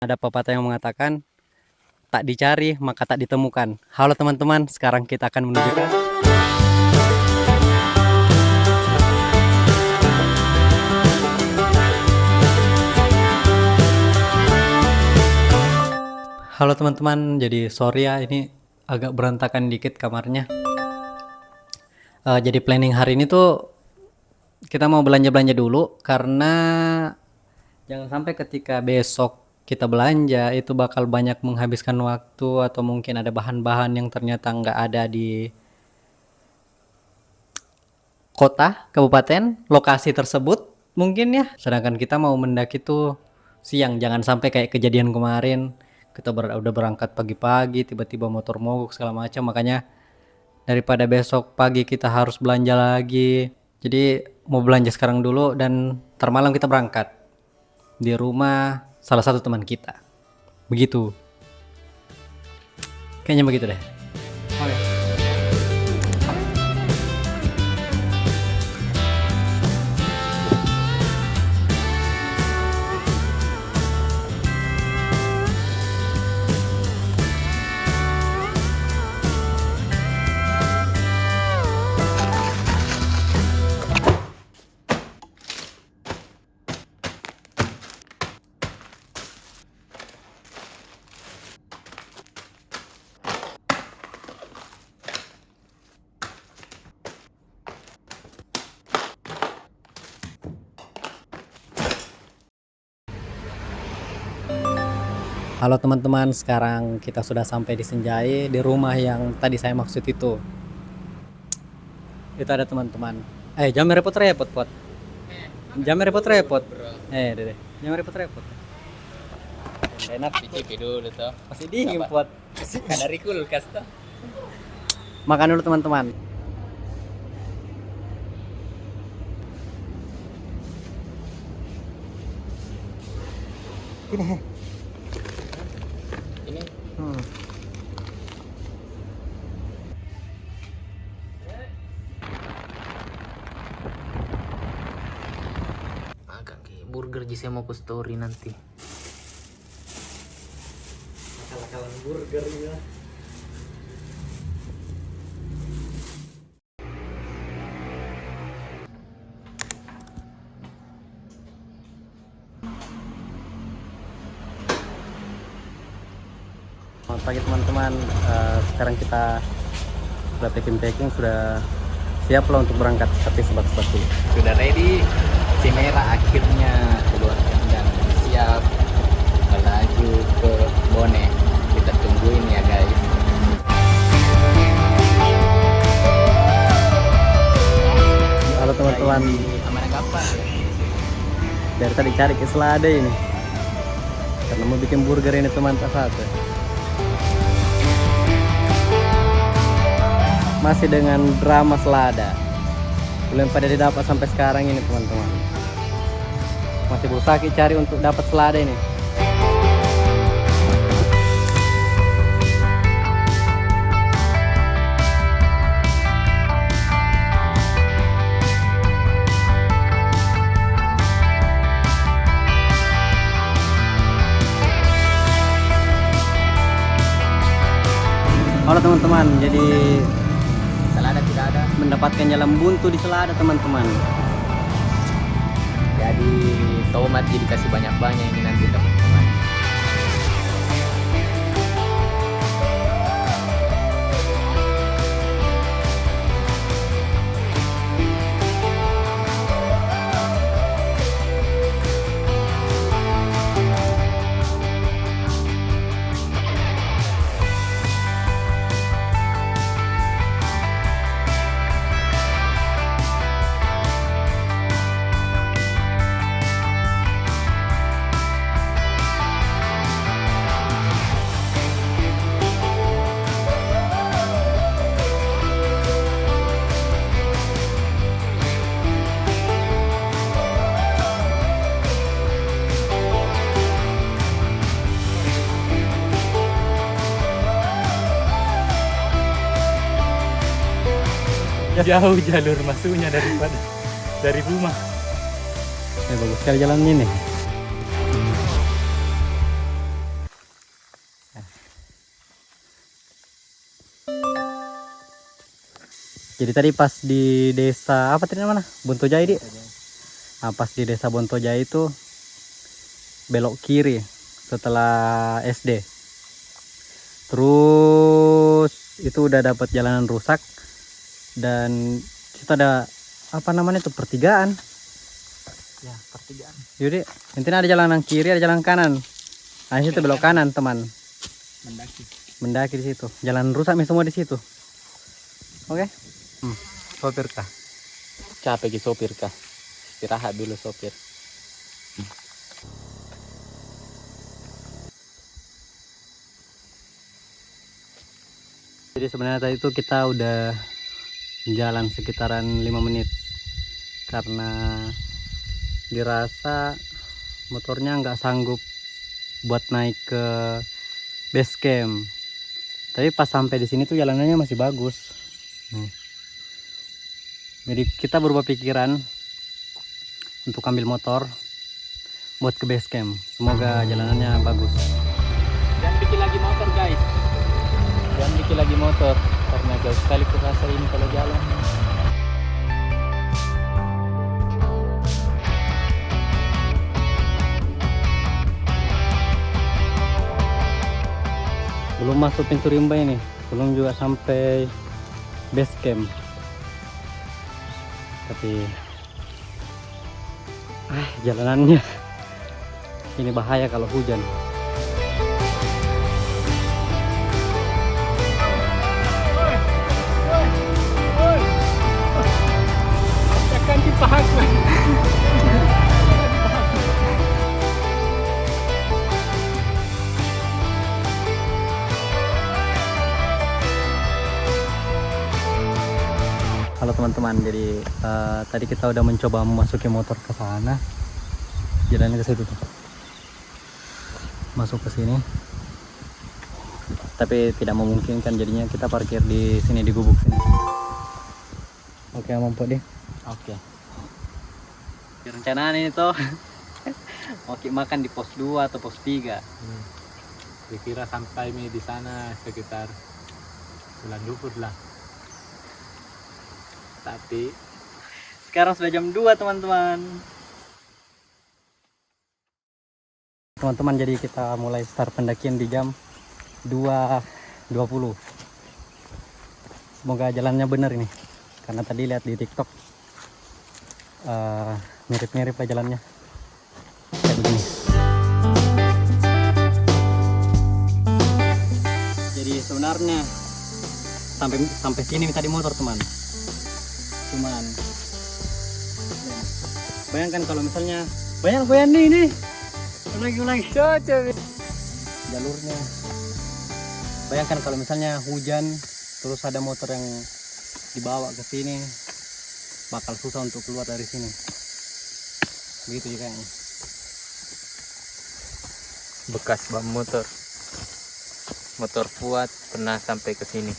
Ada pepatah yang mengatakan, tak dicari maka tak ditemukan. Halo teman-teman, sekarang kita akan menuju ke Halo teman-teman, jadi sorry ya, ini agak berantakan dikit kamarnya. Jadi planning hari ini tuh kita mau belanja-belanja dulu karena jangan sampai ketika besok kita belanja itu bakal banyak menghabiskan waktu atau mungkin ada bahan-bahan yang ternyata nggak ada di kota, kabupaten, lokasi tersebut mungkin ya. Sedangkan kita mau mendaki tuh siang, jangan sampai kayak kejadian kemarin kita udah berangkat pagi-pagi tiba-tiba motor mogok segala macam. Makanya daripada besok pagi kita harus belanja lagi, jadi mau belanja sekarang dulu dan ntar malam kita berangkat di rumah salah satu teman kita. Begitu, kayaknya begitu deh. Oke. Halo teman-teman, sekarang kita sudah sampai di Senjai, di rumah yang tadi saya maksud itu. Itu ada teman-teman. Jangan repot-repot, Pot. Jangan repot-repot. Dede. Jangan repot-repot. Enak. Cicipi dulu tuh. Masih dingin, Pot. Kan dari kulkas tuh. Makan dulu teman-teman. Ini agak kayak burger sih, saya mau ke story nanti. Akal-akalan burger ya. Selamat pagi teman-teman. Sekarang kita sudah packing, sudah siap loh untuk berangkat, tapi sebab-sebab dulu. Sudah ready. Si merah akhirnya keluarkan dan siap melaju ke Bone. Kita tungguin ya guys. Halo teman-teman, Aman kapan? dari tadi cari ke selada ini karena mau bikin burger ini teman satu. Masih dengan drama selada, belum pada didapat sampai sekarang ini teman-teman. Masih berusaha cari untuk dapat selada ini. Halo teman-teman, jadi Selada tidak ada. mendapatkan jalan buntu di selada teman-teman. Jadi tomat jadi kasih banyak-banyak ini nanti teman-teman. Jauh jalur masuknya dari rumah. Bagus sekali jalannya nih. Jadi tadi pas di desa apa tadi namanya? Bontojai di. Nah, pas di desa Bontojai itu belok kiri setelah SD. Terus itu udah dapat jalanan rusak dan situ ada apa namanya itu pertigaan. Ya, pertigaan. Jadi intinya ada jalan kiri, ada jalan kanan. Nah, di situ belok kanan, teman. Mendaki. Mendaki di situ. Jalan rusak nih semua di situ. Oke. Sopir kah? Capek ki sopir kah? Istirahat dulu sopir. Jadi sebenarnya tadi itu kita udah jalan sekitaran 5 menit karena dirasa motornya nggak sanggup buat naik ke base camp. Tapi pas sampai di sini tuh jalanannya masih bagus. Jadi kita berubah pikiran untuk ambil motor buat ke base camp. Semoga jalanannya bagus. Jangan bikin lagi motor guys. Jangan bikin lagi motor karena jauh sekali kurasa ini kalau jalan. Belum masuk pintu rimba ini, belum juga sampai base camp. Tapi jalanannya ini bahaya kalau hujan. Akan dipakai. Halo teman-teman, jadi tadi kita udah mencoba memasuki motor ke sana. Jalannya ke situ tuh. Masuk ke sini. Tapi tidak memungkinkan, jadinya kita parkir di sini di gubuk sini. Oke, mampu deh. Oke. Rencanaan ini tuh mau makan di pos 2 atau pos 3. Dikira sampai di sana sekitar bulan duhur lah. Tapi Sekarang sudah jam 2 teman-teman. Teman-teman, jadi kita mulai start pendakian di jam 2.20. Semoga jalannya benar ini, karena tadi lihat di TikTok mirip-mirip lah jalannya kayak begini. Jadi sebenarnya sampai sini tadi motor teman. Cuman bayangkan kalau misalnya bayang nih ulangi jalurnya. Bayangkan kalau misalnya hujan terus ada motor yang dibawa ke sini, bakal susah untuk keluar dari sini. Begitu juga kayaknya. Bekas ban motor. Motor Fuad pernah sampai ke sini.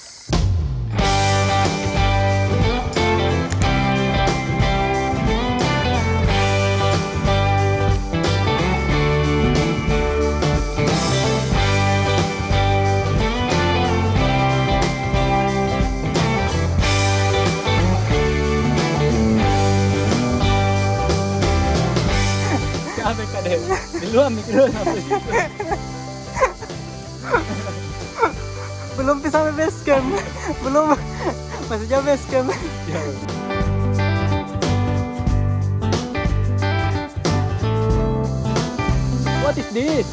Belum bisa sampai base camp. Belum, masih jauh base camp. What is this?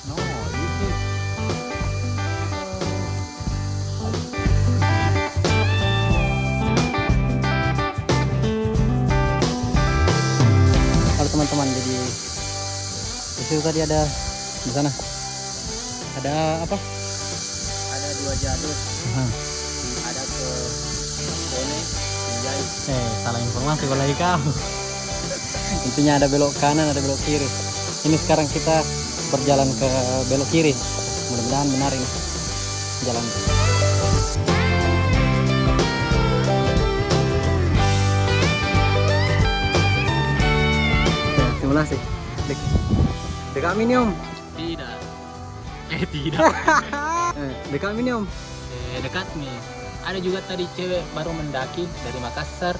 No, this is Halo teman-teman, jadi di situ tadi ada di sana ada apa? ada 2 jalur. Ada ke Bone, Binjai. Salah informasi kalau lagi kau. Intinya ada belok kanan, ada belok kiri. Ini sekarang kita berjalan ke belok kiri. Mudah-mudahan benar ini jalan. Simulasi. Dekat minimum. Tidak. Tidak. Dekat minimum. Dekat nih. Ada juga tadi cewek baru mendaki dari Makassar.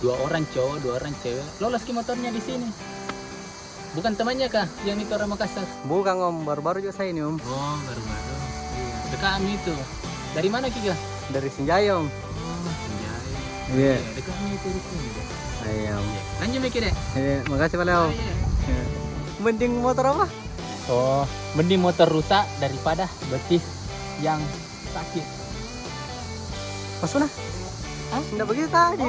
2 orang cowok, 2 orang cewek. Lolos ke motornya di sini. Bukan temannya kah yang itu orang Makassar? Bukan om, baru-baru juga saya ini om. Oh, baru-baru. Dekat kami itu. Dari mana Kika? Dari Sinjai om. Oh, Sinjai. Iya. Dekat kami itu rupanya. Iya om. Lanjut mikir deh. Makasih Pak Leo. Iya. Mending motor apa? Oh, mending motor rusak daripada betis yang sakit. Pas mana? Hah? Nggak begitu tadi.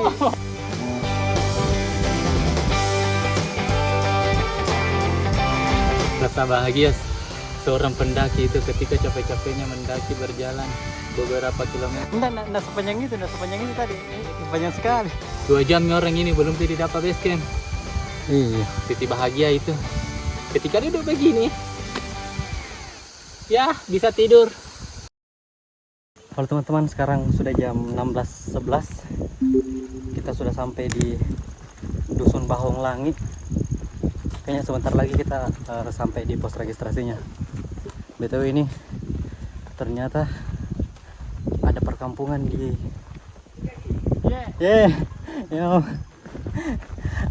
Rasa bahagia seorang pendaki itu ketika capek-capeknya mendaki berjalan beberapa kilometer. Nggak sepanjang itu tadi. Panjang sekali. 2 jamnya orang ini belum tidak dapat base camp. Iya. Titik bahagia itu. Ketika duduk begini, ya bisa tidur. Halo teman-teman, sekarang sudah jam 16.11. Kita sudah sampai di Dusun Bahong Langi. Kayaknya sebentar lagi kita sampai di pos registrasinya. BTW ini ternyata ada perkampungan di ya.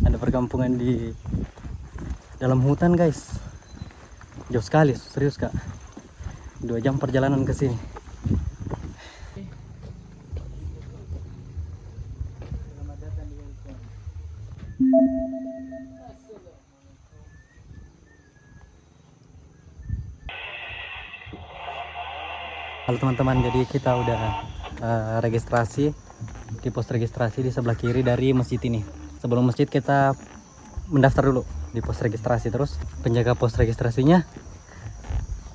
Ada perkampungan di dalam hutan guys. Jauh sekali, serius kak. 2 jam perjalanan ke sini. Halo teman-teman, jadi kita udah registrasi di pos registrasi di sebelah kiri dari masjid ini. Sebelum masjid kita mendaftar dulu di pos registrasi. Terus penjaga pos registrasinya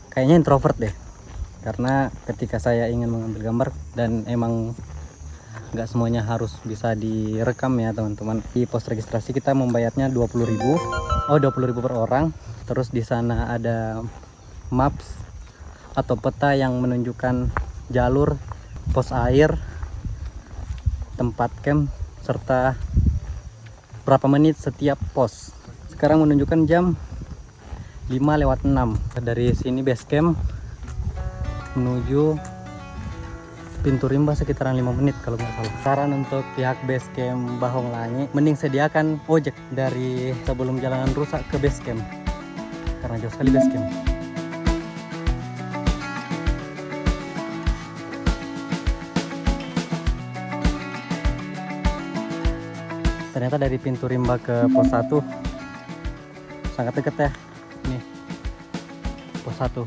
kayaknya introvert deh, karena ketika saya ingin mengambil gambar, dan emang nggak semuanya harus bisa direkam ya teman-teman. Di pos registrasi kita membayarnya 20.000 per orang. Terus di sana ada maps atau peta yang menunjukkan jalur, pos air, tempat camp, serta berapa menit setiap pos. Sekarang menunjukkan jam 5:06 dari sini base camp menuju pintu rimba sekitaran 5 menit kalau nggak salah. Saran untuk pihak base camp Bahong Langi, mending sediakan ojek dari sebelum jalanan rusak ke base camp, karena jauh sekali base camp. Ternyata dari pintu rimba ke pos 1 sangat dekat ya. Nih, pos 1.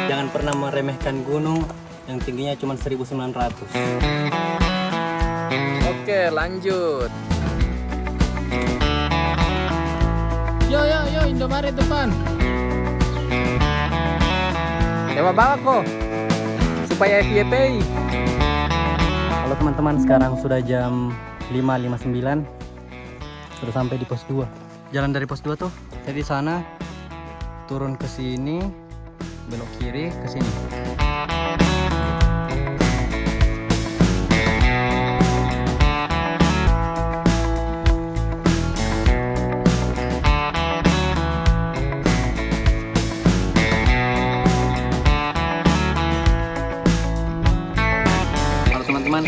Jangan pernah meremehkan gunung yang tingginya cuma 1.900. Oke, lanjut. Yo, Indomaret depan. Coba bawa kok supaya FYP. Halo teman-teman, sekarang sudah jam 5:59. Sudah sampai di pos 2. Jalan dari pos 2 tuh dari sana turun ke sini, belok kiri ke sini.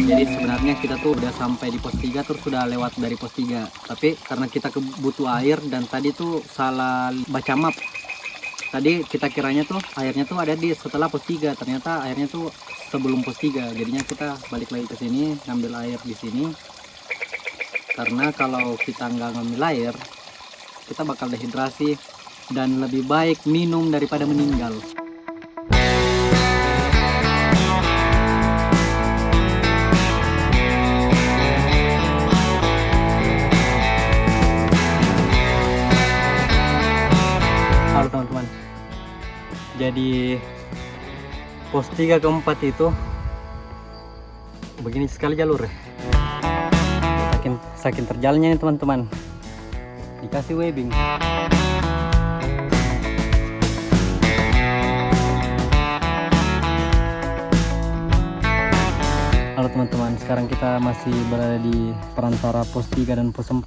Jadi sebenarnya kita tuh udah sampai di pos 3, terus sudah lewat dari pos 3. Tapi karena kita butuh air dan tadi tuh salah baca map. Tadi kita kiranya tuh airnya tuh ada di setelah pos 3, ternyata airnya tuh sebelum pos 3. Jadinya kita balik lagi ke sini, ngambil air di sini. Karena kalau kita nggak ngambil air, kita bakal dehidrasi dan lebih baik minum daripada meninggal. Halo teman-teman, jadi pos 3 ke 4 itu begini sekali jalur ya. Saking terjalnya nih teman-teman, dikasih webbing. Halo teman-teman, sekarang kita masih berada di perantara pos 3 dan pos 4.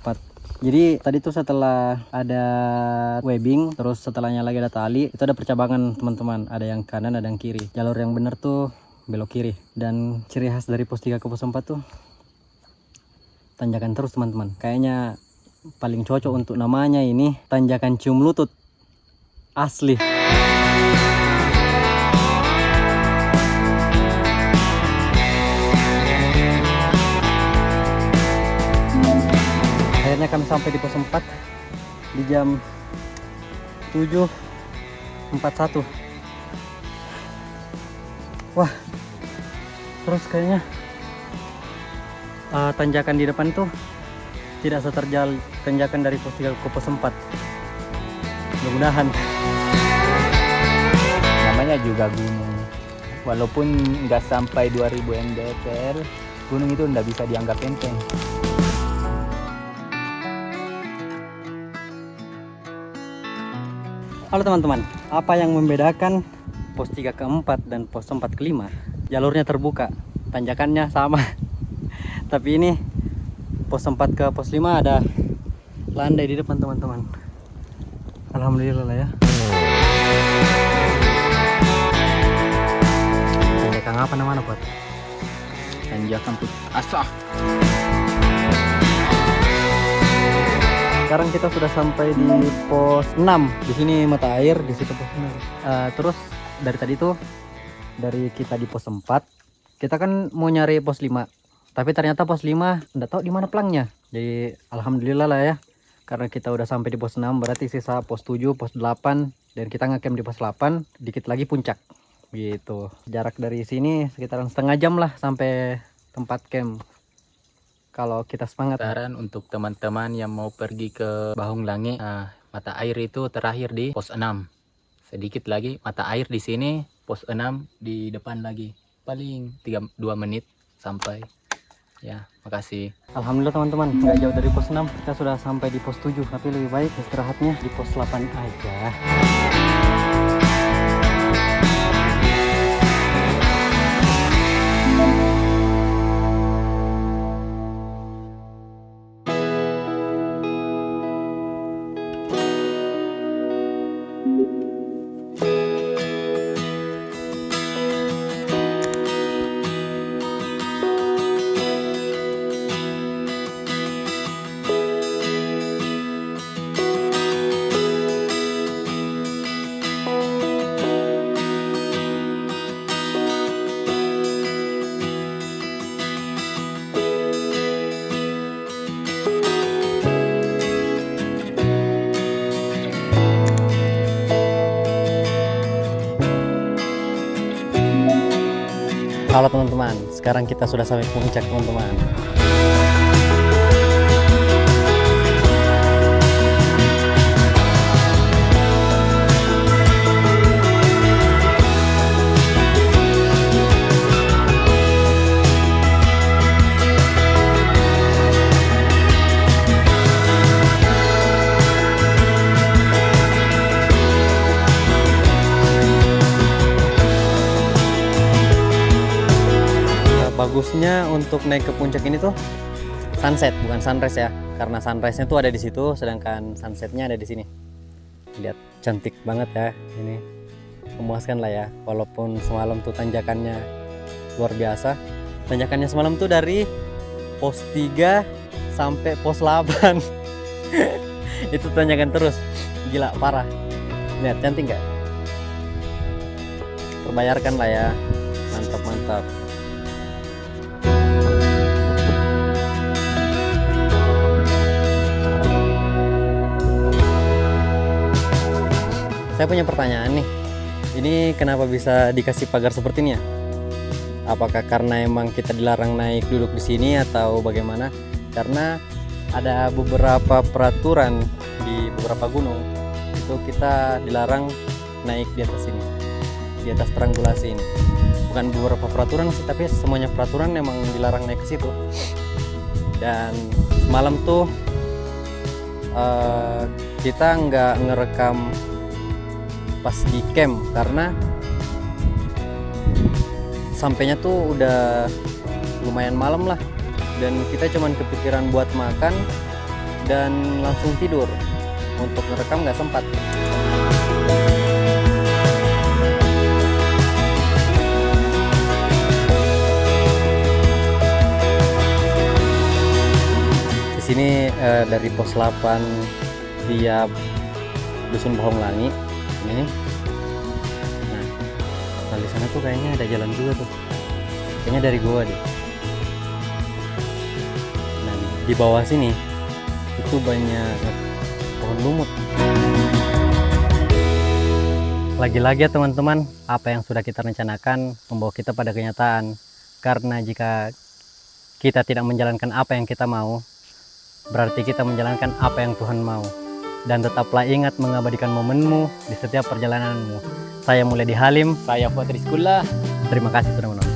Jadi tadi tuh setelah ada webbing, terus setelahnya lagi ada tali, itu ada percabangan teman-teman. Ada yang kanan, ada yang kiri. Jalur yang benar tuh belok kiri. Dan ciri khas dari pos 3 ke pos 4 tuh tanjakan terus teman-teman. Kayaknya paling cocok untuk namanya ini tanjakan cium lutut. Asli. Akhirnya kami sampai di pos 4 di jam 7.41. Wah, terus kayaknya tanjakan di depan tuh tidak seterjal tanjakan dari pos 3 ke pos 4. Mudah-mudahan. Namanya juga gunung. Walaupun nggak sampai 2000 mdpl, gunung itu nggak bisa dianggap enteng. Halo teman-teman, apa yang membedakan pos 3 ke 4 dan pos 4 ke 5? Jalurnya terbuka, tanjakannya sama. Tapi ini pos 4 ke pos 5 ada landai di depan teman-teman. Alhamdulillah lah ya. Tanjakan apa namanya buat? Tanjakan putus asa. Sekarang kita sudah sampai di pos 6. Di sini mata air, di situ pos 6. Terus dari tadi tuh, dari kita di pos 4, kita kan mau nyari pos 5. Tapi ternyata pos 5 enggak tahu di mana pelangnya. Jadi alhamdulillah lah ya. Karena kita udah sampai di pos 6, berarti sisa pos 7, pos 8 dan kita ngecamp di pos 8, dikit lagi puncak. Gitu. Jarak dari sini sekitaran setengah jam lah sampai tempat camp. Kalau kita semangat. Saran untuk teman-teman yang mau pergi ke Bahung Langi, mata air itu terakhir di pos 6. Sedikit lagi mata air di sini, pos 6 di depan lagi. Paling 2 menit sampai. Ya, makasih. Alhamdulillah teman-teman, nggak jauh dari pos 6, kita sudah sampai di pos 7. Tapi lebih baik istirahatnya di pos 8 aja. Halo teman-teman, sekarang kita sudah sampai puncak teman-teman. Bagusnya untuk naik ke puncak ini tuh sunset bukan sunrise ya, karena sunrise-nya tuh ada di situ, sedangkan sunsetnya ada di sini. Lihat cantik banget ya, ini memuaskan lah ya. Walaupun semalam tuh tanjakannya luar biasa. Tanjakannya semalam tuh dari pos 3 sampai pos 8. Itu tanjakan terus, gila parah. Lihat cantik nggak? Terbayarkan lah ya, mantap. Saya punya pertanyaan nih, ini kenapa bisa dikasih pagar seperti ini ya? Apakah karena emang kita dilarang naik duduk di sini atau bagaimana? Karena ada beberapa peraturan di beberapa gunung itu kita dilarang naik di atas ini, di atas triangulasi ini. Bukan beberapa peraturan sih, tapi semuanya peraturan emang dilarang naik ke situ. Dan malam tuh kita nggak ngerekam pas di camp karena sampainya tuh udah lumayan malam lah, dan kita cuman kepikiran buat makan dan langsung tidur. Untuk ngerekam nggak sempat. Di sini dari pos 8 via Dusun Bahonglangi ini. Nah, di sana tuh kayaknya ada jalan juga tuh. Kayaknya dari gua deh. Nah, di bawah sini itu banyak pohon lumut. Lagi-lagi ya teman-teman, apa yang sudah kita rencanakan membawa kita pada kenyataan. Karena jika kita tidak menjalankan apa yang kita mau, berarti kita menjalankan apa yang Tuhan mau. Dan tetaplah ingat mengabadikan momenmu di setiap perjalananmu. Saya Mulyadi Halim. Saya Fuad Rizkullah. Terima kasih sudah menonton.